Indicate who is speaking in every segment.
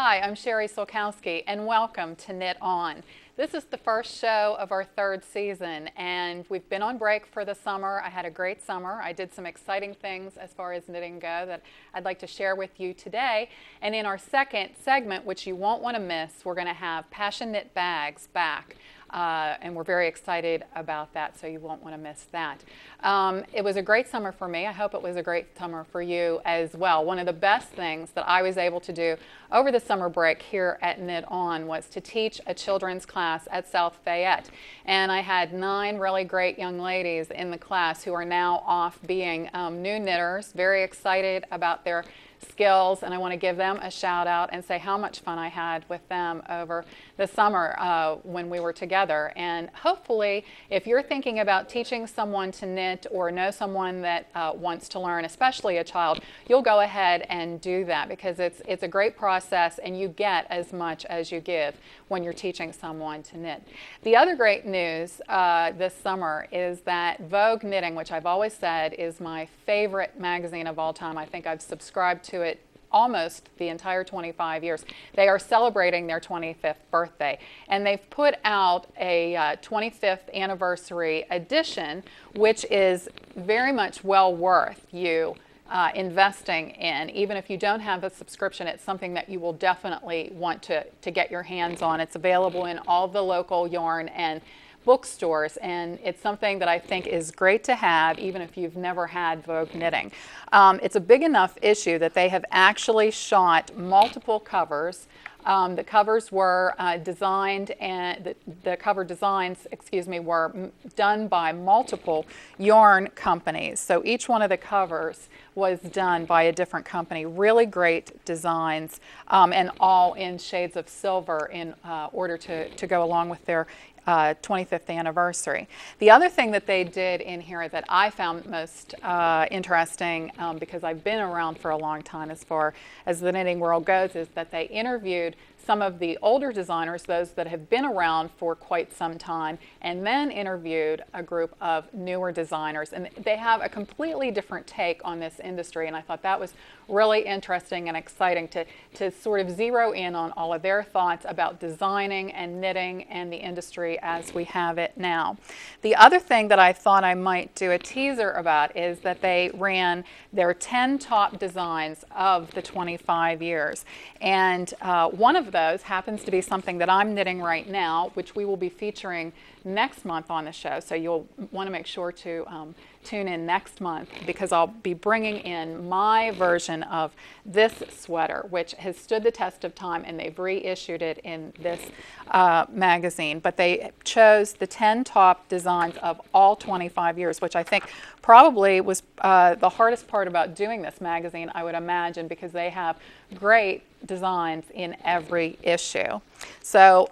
Speaker 1: Hi, I'm Sherri Sulkowski, and welcome to Knit On. This is the first show of our third season, and we've been on break for the summer. I had a great summer. I did some exciting things as far as knitting go that I'd like to share with you today. And in our second segment, which you won't want to miss, we're going to have Passionknitbags back. And we're very excited about that, so you won't want to miss that. It was a great summer for me. I hope it was a great summer for you as well. One of the best things that I was able to do over the summer break here at Knit On was to teach a children's class at South Fayette. And I had 9 really great young ladies in the class who are now off being new knitters, very excited about their skills, and I want to give them a shout out and say how much fun I had with them over the summer when we were together. And hopefully, if you're thinking about teaching someone to knit or know someone that wants to learn, especially a child, you'll go ahead and do that because it's a great process and you get as much as you give when you're teaching someone to knit. The other great news this summer is that Vogue Knitting, which I've always said is my favorite magazine of all time. I think I've subscribed to it almost the entire 25 years. They are celebrating their 25th birthday, and they've put out a 25th anniversary edition, which is very much well worth you investing in. Even if you don't have a subscription, it's something that you will definitely want to get your hands on. It's available in all the local yarn and bookstores, and it's something that I think is great to have even if you've never had Vogue Knitting. It's a big enough issue that they have actually shot multiple covers. The covers were designed, and the cover designs, were done by multiple yarn companies. So each one of the covers was done by a different company. Really great designs, and all in shades of silver in order to go along with their 25th anniversary. The other thing that they did in here that I found most interesting, because I've been around for a long time as far as the knitting world goes, is that they interviewed some of the older designers, those that have been around for quite some time, and then interviewed a group of newer designers. And they have a completely different take on this industry, and I thought that was really interesting and exciting to sort of zero in on all of their thoughts about designing and knitting and the industry as we have it now. The other thing that I thought I might do a teaser about is that they ran their 10 top designs of the 25 years. And one of those happens to be something that I'm knitting right now, which we will be featuring next month on the show. So you'll want to make sure to tune in next month because I'll be bringing in my version of this sweater, which has stood the test of time, and they've reissued it in this magazine. But they chose the 10 top designs of all 25 years, which I think probably was the hardest part about doing this magazine, I would imagine, because they have great designs in every issue. So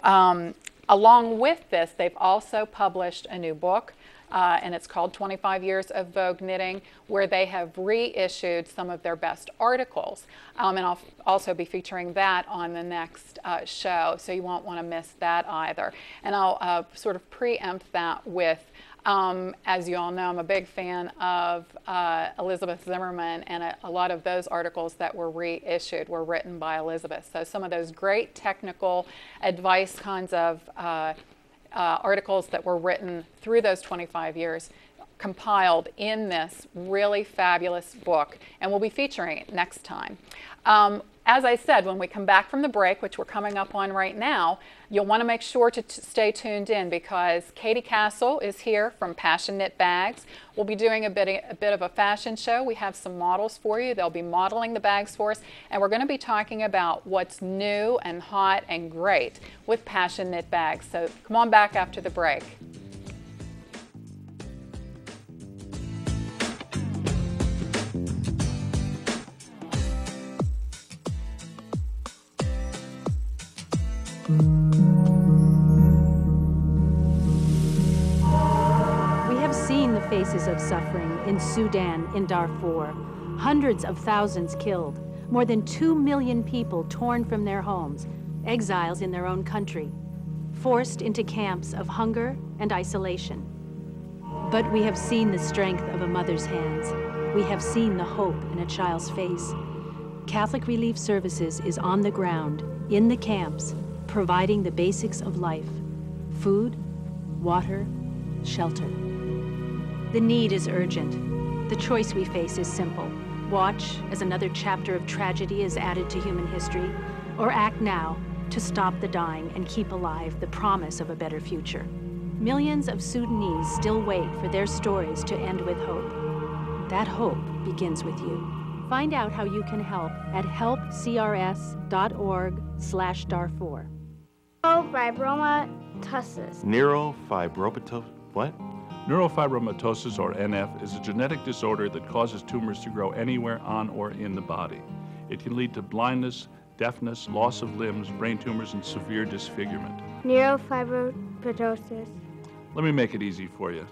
Speaker 1: along with this, they've also published a new book, and it's called 25 Years of Vogue Knitting, where they have reissued some of their best articles. And I'll also be featuring that on the next show, so you won't want to miss that either. And I'll sort of preempt that with, as you all know, I'm a big fan of Elizabeth Zimmerman, and a lot of those articles that were reissued were written by Elizabeth. So some of those great technical advice kinds of articles that were written through those 25 years compiled in this really fabulous book, and we'll be featuring it next time. As I said, when we come back from the break, which we're coming up on right now, you'll want to make sure to stay tuned in because Katie Castle is here from Passionknitbags. We'll be doing a bit of a fashion show. We have some models for you. They'll be modeling the bags for us, and we're going to be talking about what's new and hot and great with Passionknitbags. So come on back after the break.
Speaker 2: We have seen the faces of suffering in Sudan, in Darfur. Hundreds of thousands killed, more than 2 million people torn from their homes, exiles in their own country, forced into camps of hunger and isolation. But we have seen the strength of a mother's hands. We have seen the hope in a child's face. Catholic Relief Services is on the ground in the camps, providing the basics of life: food, water, shelter. The need is urgent. The choice we face is simple: watch as another chapter of tragedy is added to human history, or act now to stop the dying and keep alive the promise of a better future. Millions of Sudanese still wait for their stories to end with hope. That hope begins with you. Find out how you can help at helpcrs.org/Darfur.
Speaker 3: Neurofibromatosis.
Speaker 4: What?
Speaker 5: Neurofibromatosis, or NF, is a genetic disorder that causes tumors to grow anywhere on or in the body. It can lead to blindness, deafness, loss of limbs, brain tumors, and severe disfigurement.
Speaker 3: Neurofibromatosis.
Speaker 5: Let me make it easy for you.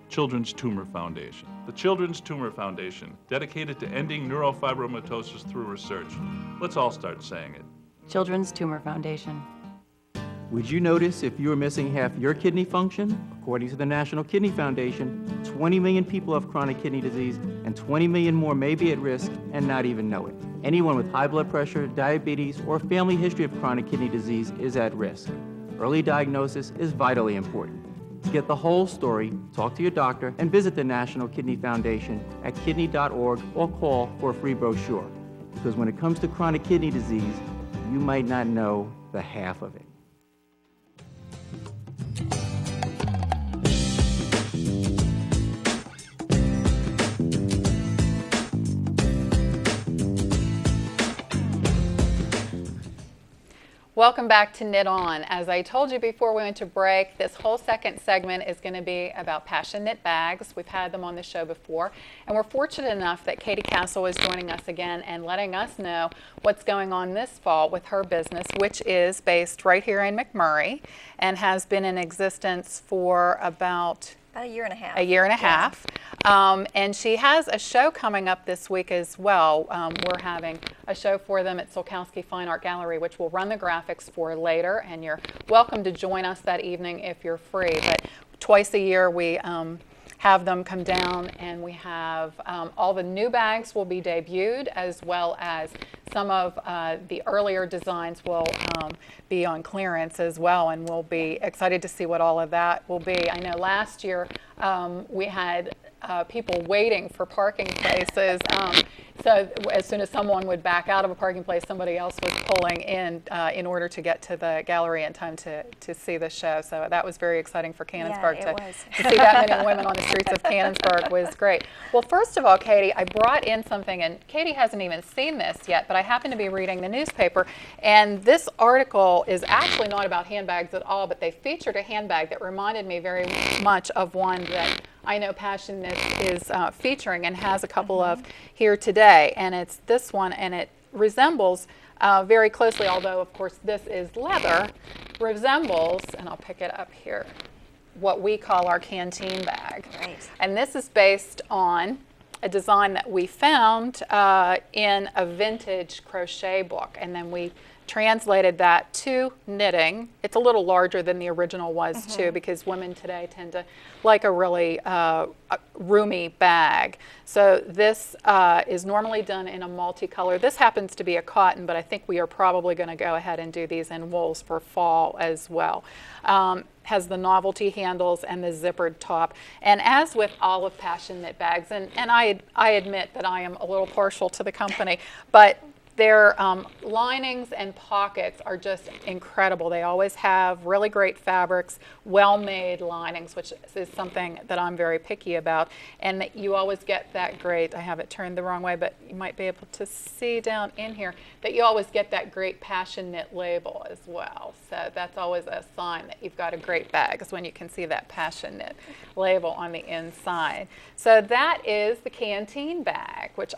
Speaker 5: Children's Tumor Foundation. The Children's Tumor Foundation, dedicated to ending neurofibromatosis through research. Let's all start saying it.
Speaker 6: Children's Tumor Foundation.
Speaker 7: Would you notice if you were missing half your kidney function? According to the National Kidney Foundation, 20 million people have chronic kidney disease, and 20 million more may be at risk and not even know it. Anyone with high blood pressure, diabetes, or family history of chronic kidney disease is at risk. Early diagnosis is vitally important. To get the whole story, talk to your doctor and visit the National Kidney Foundation at kidney.org or call for a free brochure. Because when it comes to chronic kidney disease, you might not know the half of it.
Speaker 1: Welcome back to Knit On. As I told you before we went to break, this whole second segment is going to be about Passionknitbags. We've had them on the show before, and we're fortunate enough that Katie Castle is joining us again and letting us know what's going on this fall with her business, which is based right here in McMurray and has been in existence for about
Speaker 8: a year and a half.
Speaker 1: A year and a half. And she has a show coming up this week as well. We're having a show for them at Sulkowski Fine Art Gallery, which we'll run the graphics for later. And you're welcome to join us that evening if you're free. But twice a year we have them come down, and we have all the new bags will be debuted, as well as some of the earlier designs will be on clearance as well, and we'll be excited to see what all of that will be. I know last year we had people waiting for parking places. So as soon as someone would back out of a parking place, somebody else was pulling in order to get to the gallery in time to see the show. So that was very exciting for Canonsburg.
Speaker 8: Yeah,
Speaker 1: to see that many women on the streets of Canonsburg was great. Well, first of all, Katie, I brought in something, and Katie hasn't even seen this yet, but I happen to be reading the newspaper, and this article is actually not about handbags at all, but they featured a handbag that reminded me very much of one that I know Passionknit is featuring and has a couple of here today, and it's this one, and it resembles very closely, although of course this is leather, resembles, and I'll pick it up here, what we call our canteen bag.
Speaker 8: Right.
Speaker 1: And this is based on a design that we found in a vintage crochet book, and then we translated that to knitting. It's a little larger than the original was too, because women today tend to like a really roomy bag. So this is normally done in a multicolor. This happens to be a cotton, but I think we are probably going to go ahead and do these in wools for fall as well. Has the novelty handles and the zippered top. And as with all of Passionknitbags, and I admit that I am a little partial to the company, but their linings and pockets are just incredible. They always have really great fabrics, well-made linings, which is something that I'm very picky about. And that you always get that great, I have it turned the wrong way, but you might be able to see down in here, that you always get that great Passionknit label as well. So that's always a sign that you've got a great bag, is when you can see that Passionknit label on the inside. So that is the canteen bag, which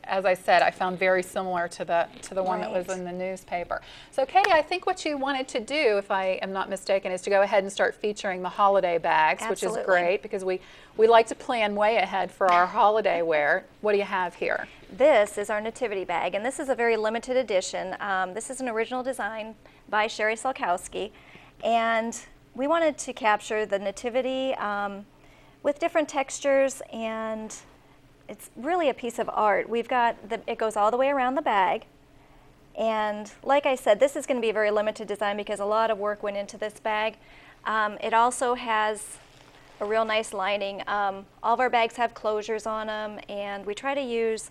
Speaker 1: as I said, I found very similar to the one that was in the newspaper. So Katie, I think what you wanted to do, if I am not mistaken, is to go ahead and start featuring the holiday bags,
Speaker 8: Absolutely.
Speaker 1: which is great, because we like to plan way ahead for our holiday wear. What do you have here?
Speaker 8: This is our nativity bag, and this is a very limited edition. This is an original design by Sherri Sulkowski, and we wanted to capture the nativity with different textures, and it's really a piece of art. We've got it goes all the way around the bag, And like I said, this is going to be a very limited design because a lot of work went into this bag. It also has a real nice lining. All of our bags have closures on them, and we try to use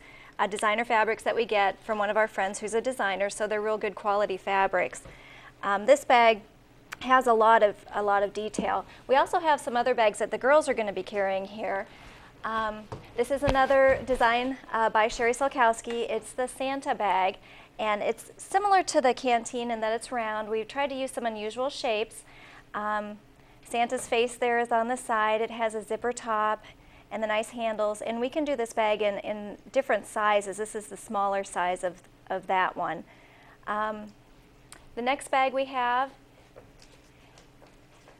Speaker 8: designer fabrics that we get from one of our friends who's a designer, so they're real good quality fabrics. This bag has a lot of detail. We also have some other bags that the girls are going to be carrying here. This is another design by Sherri Sulkowski. It's the Santa bag, and it's similar to the canteen in that it's round. We've tried to use some unusual shapes. Santa's face there is on the side. It has a zipper top and the nice handles, and we can do this bag in different sizes. This is the smaller size of that one. The next bag we have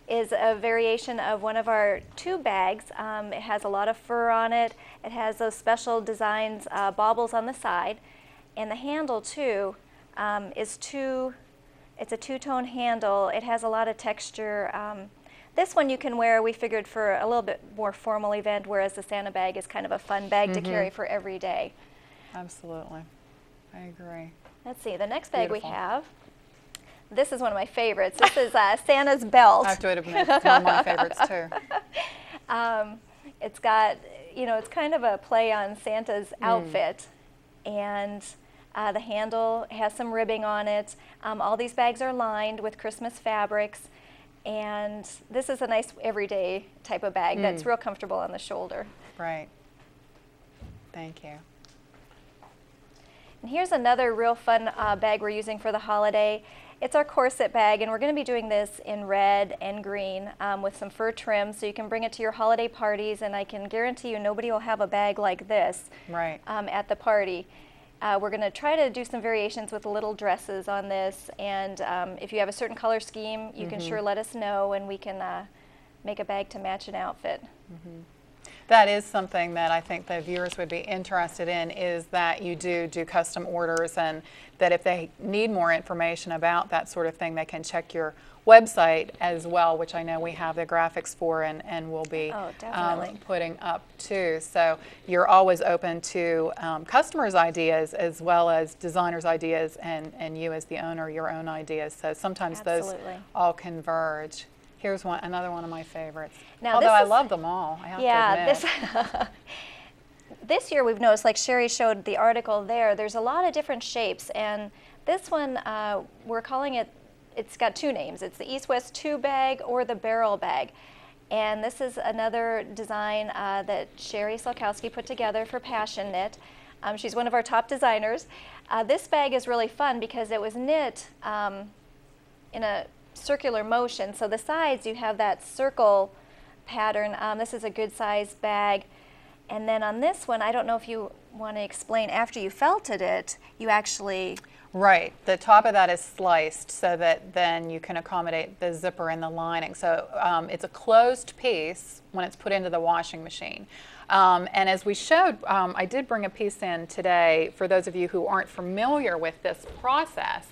Speaker 8: is a variation of one of our tube bags. It has a lot of fur on it. It has those special designs, baubles on the side, and the handle too it's a two-tone handle. It has a lot of texture. This one you can wear, we figured, for a little bit more formal event, whereas the Santa bag is kind of a fun bag to carry for every day.
Speaker 1: Absolutely. I agree.
Speaker 8: Let's see, the next bag
Speaker 1: Beautiful.
Speaker 8: we have, this is one of my favorites. This is Santa's belt.
Speaker 1: I have to admit, it's one of my favorites too.
Speaker 8: It's got, it's kind of a play on Santa's outfit, and the handle has some ribbing on it. All these bags are lined with Christmas fabrics, and this is a nice everyday type of bag that's real comfortable on the shoulder.
Speaker 1: Right. Thank you.
Speaker 8: And here's another real fun bag we're using for the holiday. It's our corset bag, and we're going to be doing this in red and green with some fur trim, so you can bring it to your holiday parties, and I can guarantee you nobody will have a bag like this
Speaker 1: Right.
Speaker 8: at the party. We're going to try to do some variations with little dresses on this, and if you have a certain color scheme, you can sure let us know, and we can make a bag to match an outfit.
Speaker 1: That is something that I think the viewers would be interested in, is that you do custom orders, and that if they need more information about that sort of thing, they can check your website as well, which I know we have the graphics for and will be putting up too. So you're always open to customers' ideas as well as designers' ideas, and you as the owner, your own ideas. So sometimes those all converge. Here's another one of my favorites.
Speaker 8: Now,
Speaker 1: although I love them all, I have to admit.
Speaker 8: This year we've noticed, like Sherri showed the article there, there's a lot of different shapes, and this one we're calling it, it's got two names. It's the East-West tube bag or the barrel bag. And this is another design that Sherri Sulkowski put together for Passionknit. She's one of our top designers. This bag is really fun because it was knit in a circular motion. So the sides, you have that circle pattern. This is a good sized bag. And then on this one, I don't know if you want to explain, after you felted it, you actually...
Speaker 1: Right. The top of that is sliced so that then you can accommodate the zipper and the lining. So it's a closed piece when it's put into the washing machine. And as we showed, I did bring a piece in today for those of you who aren't familiar with this process.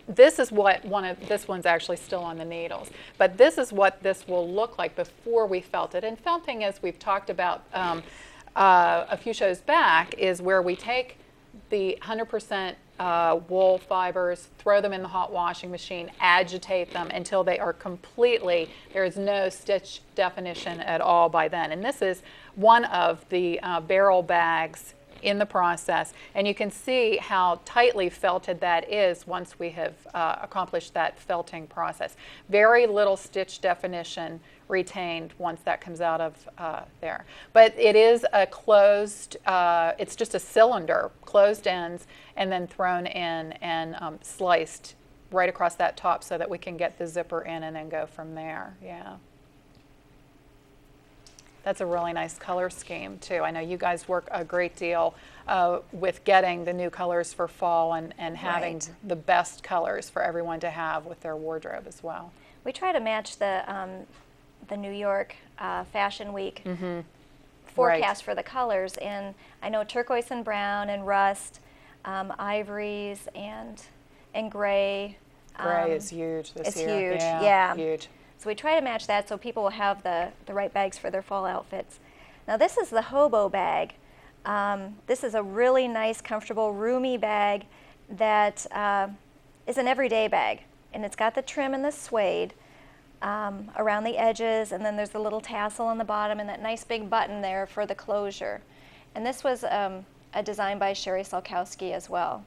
Speaker 1: This is what this one's actually still on the needles, but this is what this will look like before we felt it. And felting, as we've talked about a few shows back, is where we take the 100% wool fibers, throw them in the hot washing machine, agitate them until they are completely, there is no stitch definition at all by then. And this is one of the barrel bags in the process, and you can see how tightly felted that is once we have accomplished that felting process. Very little stitch definition retained once that comes out of there. But it is a closed, it's just a cylinder, closed ends, and then thrown in and sliced right across that top so that we can get the zipper in and then go from there. Yeah. That's a really nice color scheme too. I know you guys work a great deal with getting the new colors for fall and having the best colors for everyone to have with their wardrobe as well.
Speaker 8: We try to match the New York Fashion Week forecast for the colors, and I know turquoise and brown and rust, ivories and gray.
Speaker 1: Gray is huge this year.
Speaker 8: It's huge, yeah.
Speaker 1: Huge.
Speaker 8: So we try to match that so people will have the right bags for their fall outfits. Now this is the hobo bag. This is a really nice, comfortable, roomy bag, that is an everyday bag. And it's got the trim and the suede around the edges, and then there's a little tassel on the bottom and that nice big button there for the closure. And this was a design by Sherri Sulkowski as well.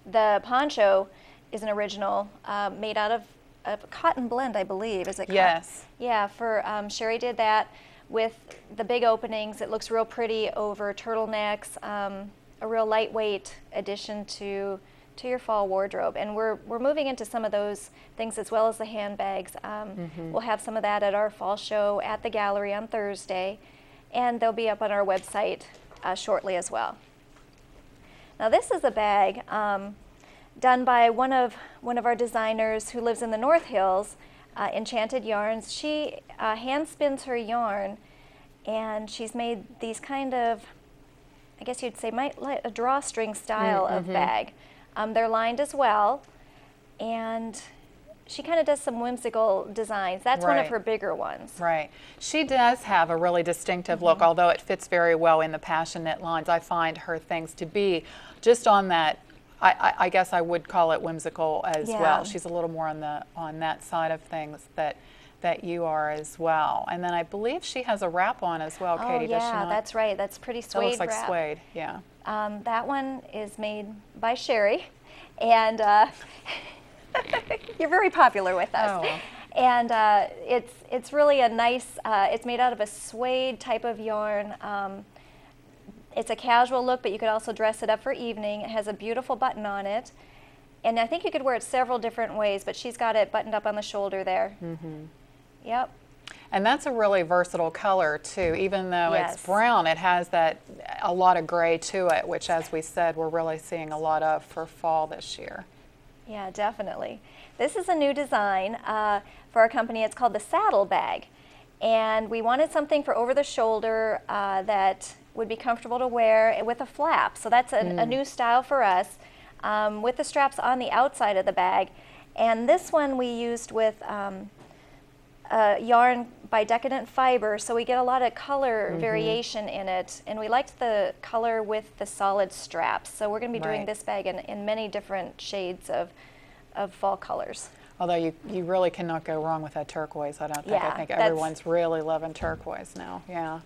Speaker 8: The poncho is an original made out of a cotton blend, I believe. Is it cotton?
Speaker 1: Yes.
Speaker 8: Yeah, Sherri did that with the big openings. It looks real pretty over turtlenecks, a real lightweight addition to your fall wardrobe. And we're moving into some of those things as well as the handbags. We'll have some of that at our fall show at the gallery on Thursday, and they'll be up on our website shortly as well. Now this is a bag done by one of our designers who lives in the North Hills, Enchanted Yarns. She hand spins her yarn, and she's made these kind of, I guess you'd say, like a drawstring style of bag. They're lined as well, and she kind of does some whimsical designs. That's one of her bigger ones.
Speaker 1: Right. She does have a really distinctive look, although it fits very well in the Passionknit lines. I find her things to be just on that, I guess I would call it whimsical as well. She's a little more on that side of things that you are as well. And then I believe she has a wrap on as well, Katie, does she not?
Speaker 8: That's right. That's pretty suede
Speaker 1: That looks like
Speaker 8: wrap.
Speaker 1: suede, yeah.
Speaker 8: That one is made by Sherri, and you're very popular with us.
Speaker 1: Oh, well.
Speaker 8: And it's really a nice, it's made out of a suede type of yarn. It's a casual look, but you could also dress it up for evening. It has a beautiful button on it. And I think you could wear it several different ways, but she's got it buttoned up on the shoulder there. Yep.
Speaker 1: And that's a really versatile color too. Even though it's brown, it has a lot of gray to it, which, as we said, we're really seeing a lot of for fall this year.
Speaker 8: Yeah, definitely. This is a new design for our company. It's called the Saddle Bag. And we wanted something for over the shoulder that would be comfortable to wear with a flap. So that's a new style for us, with the straps on the outside of the bag. And this one we used with yarn by Decadent Fiber, so we get a lot of color variation in it, and we liked the color with the solid straps. So we're going to be doing this bag in many different shades of fall colors.
Speaker 1: Although you really cannot go wrong with that turquoise, I don't think. I think everyone's really loving turquoise now, yeah.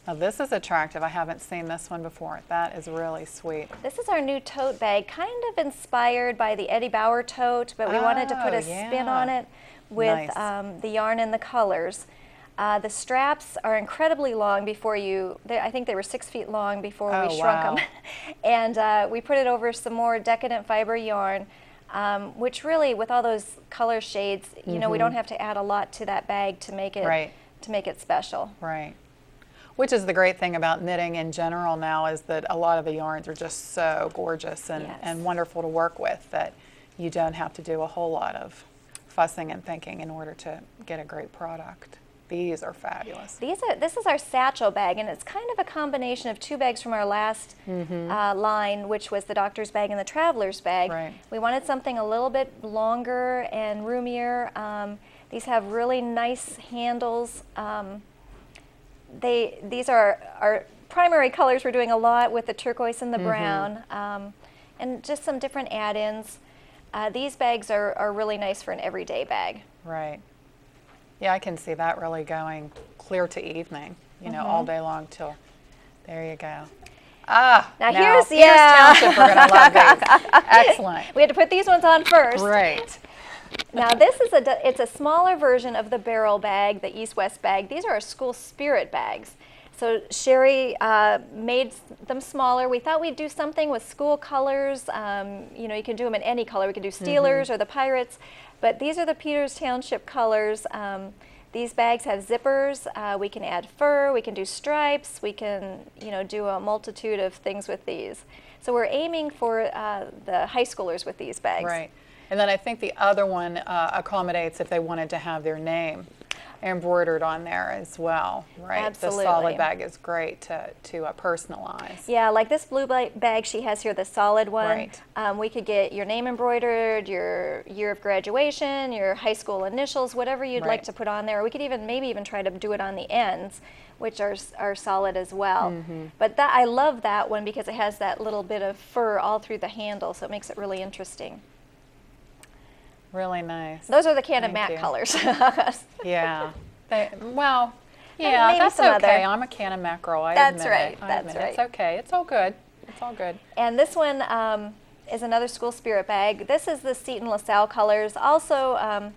Speaker 1: Now this is attractive. I haven't seen this one before. That is really sweet.
Speaker 8: This is our new tote bag, kind of inspired by the Eddie Bauer tote, but we wanted to put a spin on it with the yarn and the colors. The straps are incredibly long before I think they were 6 feet long before we shrunk them. And we put it over some more Decadent Fiber yarn, which really, with all those color shades, you know, we don't have to add a lot to that bag to make it special.
Speaker 1: Right. Which is the great thing about knitting in general now, is that a lot of the yarns are just so gorgeous and wonderful to work with that you don't have to do a whole lot of fussing and thinking in order to get a great product. These are fabulous.
Speaker 8: This is our satchel bag, and it's kind of a combination of two bags from our last line, which was the doctor's bag and the traveler's bag.
Speaker 1: Right.
Speaker 8: We wanted something a little bit longer and roomier. These have really nice handles. These are our primary colors. We're doing a lot with the turquoise and the brown, and just some different add-ins. These bags are really nice for an everyday bag.
Speaker 1: Right. Yeah, I can see that really going clear to evening, you know, all day long till, there you go. Now
Speaker 8: here's
Speaker 1: Peters Township, we're going to love these. Excellent.
Speaker 8: We had to put these ones on first.
Speaker 1: Great.
Speaker 8: Now this is it's a smaller version of the barrel bag, the East-West bag. These are our school spirit bags. So Sherri made them smaller. We thought we'd do something with school colors. You know, you can do them in any color. We could do Steelers or the Pirates, but these are the Peters Township colors. These bags have zippers. We can add fur. We can do stripes. We can, you know, do a multitude of things with these. So we're aiming for the high schoolers with these bags.
Speaker 1: Right. And then I think the other one accommodates if they wanted to have their name embroidered on there as well, right?
Speaker 8: Absolutely.
Speaker 1: The solid bag is great to personalize.
Speaker 8: Yeah, like this blue bag she has here, the solid one.
Speaker 1: Right.
Speaker 8: We could get your name embroidered, your year of graduation, your high school initials, whatever you'd like
Speaker 1: Right.
Speaker 8: to put on there. We could maybe even try to do it on the ends, which are solid as well.
Speaker 1: Mm-hmm.
Speaker 8: But I love that one because it has that little bit of fur all through the handle, so it makes it really interesting.
Speaker 1: Really nice.
Speaker 8: Those are the Can of
Speaker 1: Thank
Speaker 8: Matte
Speaker 1: you.
Speaker 8: colors.
Speaker 1: Yeah. Well,
Speaker 8: And
Speaker 1: yeah,
Speaker 8: maybe
Speaker 1: that's
Speaker 8: some
Speaker 1: okay.
Speaker 8: other.
Speaker 1: I'm a Can of Matte girl. I
Speaker 8: That's
Speaker 1: admit
Speaker 8: right,
Speaker 1: it. I
Speaker 8: that's
Speaker 1: admit it. It's
Speaker 8: right.
Speaker 1: okay. It's all good. It's all good.
Speaker 8: And this one is another school spirit bag. This is the Seton LaSalle colors. Also,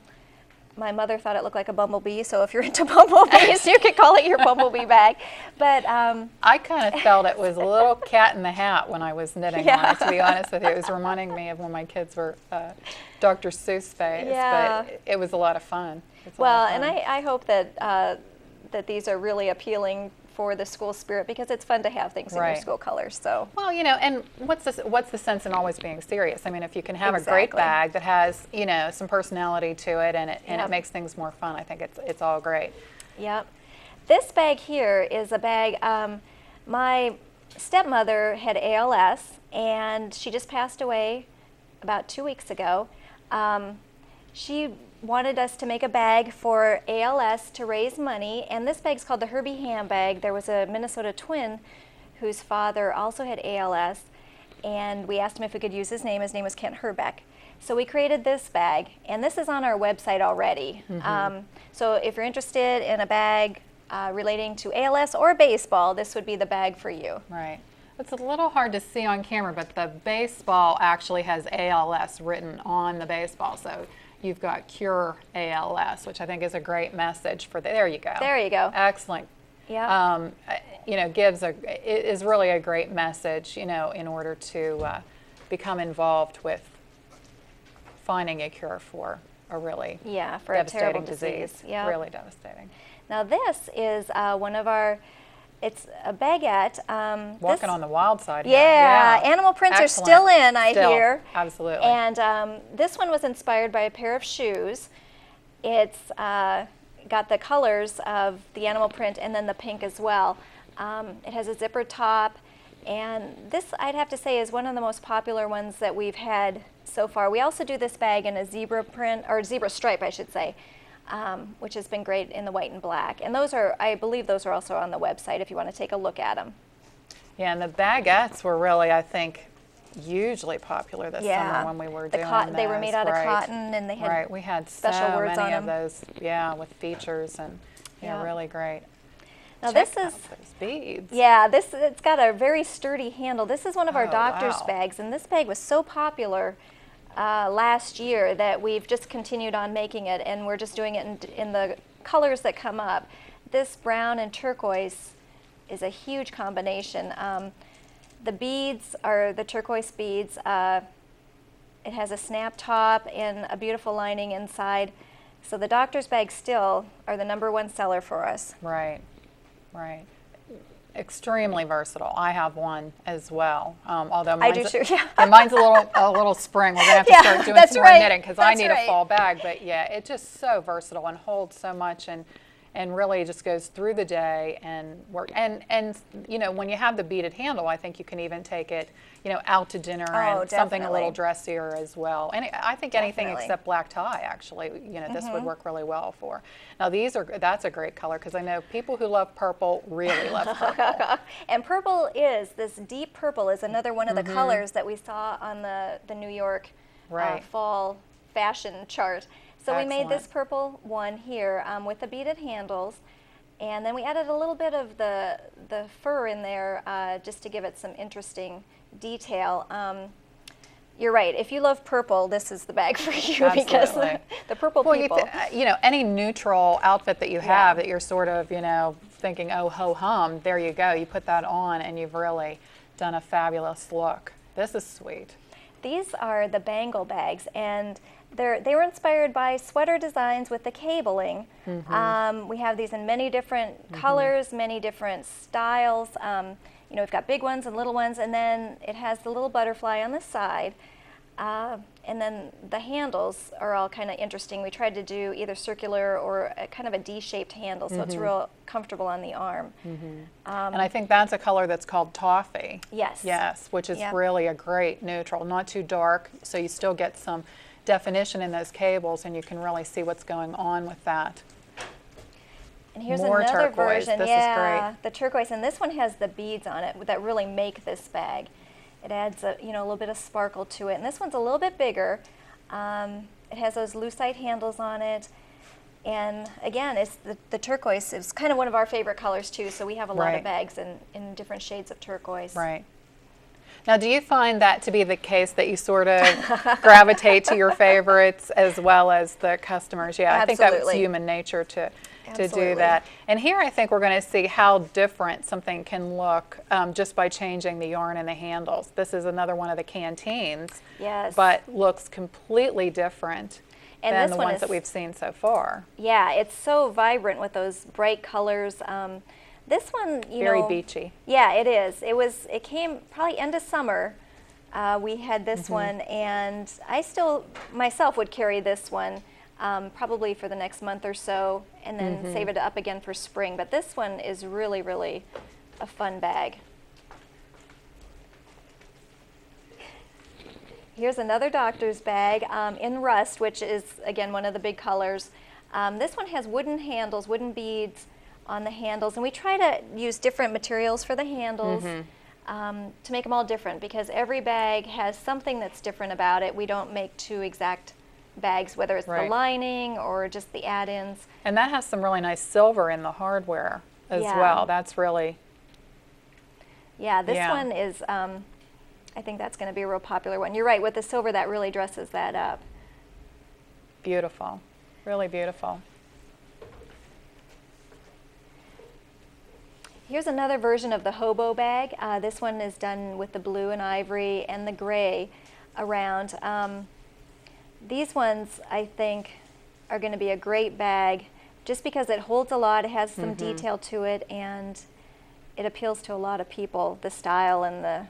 Speaker 8: my mother thought it looked like a bumblebee, so if you're into bumblebees, you could call it your bumblebee bag. But
Speaker 1: I kind of felt it was a little Cat in the Hat when I was knitting on it, to be honest with you. It was reminding me of when my kids were Dr. Seuss phase,
Speaker 8: Yeah.
Speaker 1: but it was a lot of fun. It's a
Speaker 8: well,
Speaker 1: lot of
Speaker 8: and
Speaker 1: fun.
Speaker 8: I hope that that these are really appealing for the school spirit because it's fun to have things in your
Speaker 1: Right.
Speaker 8: school colors. So
Speaker 1: Well, and what's the sense in always being serious? I mean, if you can have a great
Speaker 8: Exactly.
Speaker 1: bag that has, some personality to it and it
Speaker 8: Yep.
Speaker 1: makes things more fun, I think it's all great.
Speaker 8: Yep. This bag here is a bag, my stepmother had ALS and she just passed away about 2 weeks ago. She wanted us to make a bag for ALS to raise money, and this bag's called the Herbie handbag. There was a Minnesota twin whose father also had ALS, and we asked him if we could use his name. His name was Kent Herbeck. So we created this bag, and this is on our website already. So if you're interested in a bag relating to ALS or baseball, this would be the bag for you.
Speaker 1: Right. It's a little hard to see on camera, but the baseball actually has ALS written on the baseball. So you've got Cure ALS, which I think is a great message for there you go.
Speaker 8: There you go.
Speaker 1: Excellent.
Speaker 8: Yeah.
Speaker 1: Is really a great message, in order to become involved with finding a cure for a really
Speaker 8: Yeah, for a terrible
Speaker 1: devastating
Speaker 8: disease.
Speaker 1: disease.
Speaker 8: Yeah.
Speaker 1: Really devastating.
Speaker 8: Now this is one of our, it's a baguette.
Speaker 1: Walking on the wild side here.
Speaker 8: Yeah, animal prints
Speaker 1: Excellent.
Speaker 8: are still in, I
Speaker 1: Still,
Speaker 8: hear.
Speaker 1: Absolutely.
Speaker 8: And this one was inspired by a pair of shoes. It's got the colors of the animal print and then the pink as well. It has a zipper top, and this, I'd have to say, is one of the most popular ones that we've had so far. We also do this bag in a zebra print, or zebra stripe, I should say, which has been great in the white and black. And those are, I believe those are also on the website if you want to take a look at them.
Speaker 1: Yeah, and the baguettes were really, I think, hugely popular this summer when we were doing
Speaker 8: They were
Speaker 1: those.
Speaker 8: made out of
Speaker 1: Right.
Speaker 8: cotton, and they had
Speaker 1: Right, we had
Speaker 8: special
Speaker 1: so
Speaker 8: words
Speaker 1: many
Speaker 8: on
Speaker 1: of
Speaker 8: them.
Speaker 1: those, with features and
Speaker 8: Yeah.
Speaker 1: really great.
Speaker 8: Now
Speaker 1: Check
Speaker 8: this
Speaker 1: out
Speaker 8: is,
Speaker 1: those beads.
Speaker 8: yeah, it's got a very sturdy handle. This is one of our
Speaker 1: Oh,
Speaker 8: doctor's
Speaker 1: wow.
Speaker 8: bags, and this bag was so popular last year that we've just continued on making it, and we're just doing it in the colors that come up. This brown and turquoise is a huge combination. The beads are the turquoise beads. It has a snap top and a beautiful lining inside. So the doctor's bags still are the #1 seller for us.
Speaker 1: Right, right. Extremely versatile. I have one as well. Although
Speaker 8: I
Speaker 1: mine's
Speaker 8: do too, yeah.
Speaker 1: and mine's a little spring. We're gonna have to
Speaker 8: Yeah,
Speaker 1: start doing
Speaker 8: that's
Speaker 1: some
Speaker 8: right.
Speaker 1: more knitting because I
Speaker 8: That's
Speaker 1: need
Speaker 8: right.
Speaker 1: a fall bag. But yeah, it's just so versatile and holds so much and really just goes through the day and work. And when you have the beaded handle, I think you can even take it out to dinner and something a little
Speaker 8: definitely.
Speaker 1: dressier as well. And I think anything
Speaker 8: Definitely.
Speaker 1: except black tie actually, this would work really well for. Now that's a great color because I know people who love purple really love purple.
Speaker 8: And purple is, this deep purple is another one of the colors that we saw on the New York
Speaker 1: Right.
Speaker 8: fall fashion chart. So we made this
Speaker 1: Excellent.
Speaker 8: purple one here with the beaded handles, and then we added a little bit of the fur in there just to give it some interesting detail. You're right. If you love purple, this is the bag for you because
Speaker 1: Absolutely.
Speaker 8: the purple
Speaker 1: Well,
Speaker 8: people.
Speaker 1: any neutral outfit that you have that you're sort of, thinking, oh, ho hum, there you go. You put that on and you've really done a fabulous look. This is sweet.
Speaker 8: These are the bangle bags, and they were inspired by sweater designs with the cabling. We have these in many different colors, many different styles. We've got big ones and little ones, and then it has the little butterfly on the side. And then the handles are all kind of interesting. We tried to do either circular or kind of a D-shaped handle, so it's real comfortable on the arm.
Speaker 1: And I think that's a color that's called toffee.
Speaker 8: Yes.
Speaker 1: Yes, which is
Speaker 8: Yep.
Speaker 1: really a great neutral, not too dark, so you still get some definition in those cables, and you can really see what's going on with that.
Speaker 8: And here's
Speaker 1: More
Speaker 8: another
Speaker 1: turquoise.
Speaker 8: version.
Speaker 1: This is
Speaker 8: yeah,
Speaker 1: great.
Speaker 8: the turquoise, and this one has the beads on it that really make this bag. It adds a little bit of sparkle to it, and this one's a little bit bigger. It has those lucite handles on it, and again, it's the turquoise is kind of one of our favorite colors too. So we have a lot
Speaker 1: Right.
Speaker 8: of bags in different shades of turquoise.
Speaker 1: Right. Now, do you find that to be the case, that you sort of gravitate to your favorites as well as the customers? Yeah, I think that's
Speaker 8: Absolutely.
Speaker 1: human nature to do
Speaker 8: Absolutely.
Speaker 1: that. And here I think we're going to see how different something can look just by changing the yarn and the handles. This is another one of the canteens,
Speaker 8: Yes.
Speaker 1: but looks completely different
Speaker 8: And
Speaker 1: than
Speaker 8: this
Speaker 1: the
Speaker 8: one
Speaker 1: ones
Speaker 8: is-
Speaker 1: that we've seen so far.
Speaker 8: Yeah, it's so vibrant with those bright colors. This one,
Speaker 1: Very beachy.
Speaker 8: Yeah, it is. It came probably end of summer. We had this
Speaker 1: Mm-hmm.
Speaker 8: one, and I still myself would carry this one probably for the next month or so, and then
Speaker 1: Mm-hmm.
Speaker 8: save it up again for spring. But this one is really, really a fun bag. Here's another doctor's bag in rust, which is, again, one of the big colors. This one has wooden handles, wooden beads on the handles, and we try to use different materials for the handles to make them all different, because every bag has something that's different about it. We don't make two exact bags, whether it's
Speaker 1: Right.
Speaker 8: the lining or just the add-ins.
Speaker 1: And that has some really nice silver in the hardware as
Speaker 8: Yeah.
Speaker 1: well. That's really,
Speaker 8: Yeah, this
Speaker 1: Yeah.
Speaker 8: one is, I think that's going to be a real popular one. You're right, with the silver, that really dresses that up.
Speaker 1: beautiful, really beautiful.
Speaker 8: Here's another version of the hobo bag. This one is done with the blue and ivory and the gray around. These ones, I think, are going to be a great bag just because it holds a lot, it has some detail to it, and it appeals to a lot of people, the style and the...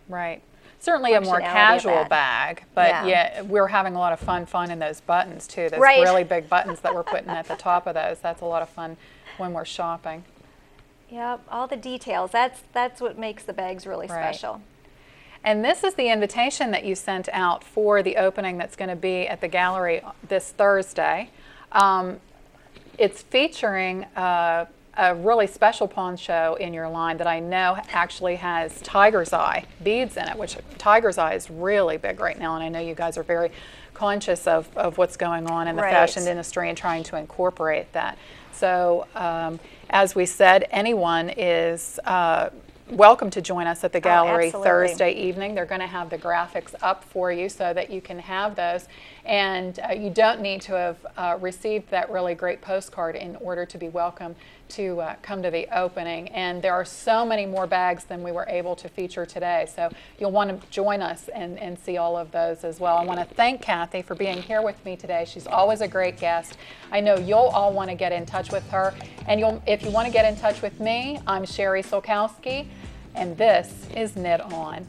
Speaker 1: Right. Certainly a more
Speaker 8: Functionality of
Speaker 1: casual
Speaker 8: that.
Speaker 1: bag, but
Speaker 8: Yeah.
Speaker 1: yeah, we're having a lot of fun finding those buttons too. Those
Speaker 8: Right.
Speaker 1: really big buttons that we're putting at the top of those. That's a lot of fun when we're shopping.
Speaker 8: Yep, all the details. That's what makes the bags really
Speaker 1: Right.
Speaker 8: special.
Speaker 1: And this is the invitation that you sent out for the opening that's going to be at the gallery this Thursday. It's featuring a really special poncho in your line that I know actually has tiger's eye beads in it, which tiger's eye is really big right now, and I know you guys are very conscious of what's going on in the
Speaker 8: Right.
Speaker 1: fashion industry and trying to incorporate that. So as we said, anyone is welcome to join us at the gallery
Speaker 8: absolutely.
Speaker 1: Thursday evening. They're going to have the graphics up for you so that you can have those. And you don't need to have received that really great postcard in order to be welcome to come to the opening. And there are so many more bags than we were able to feature today. So you'll want to join us and see all of those as well. I want to thank Kathy for being here with me today. She's always a great guest. I know you'll all want to get in touch with her. And if you want to get in touch with me, I'm Sherri Sulkowski, and this is Knit On.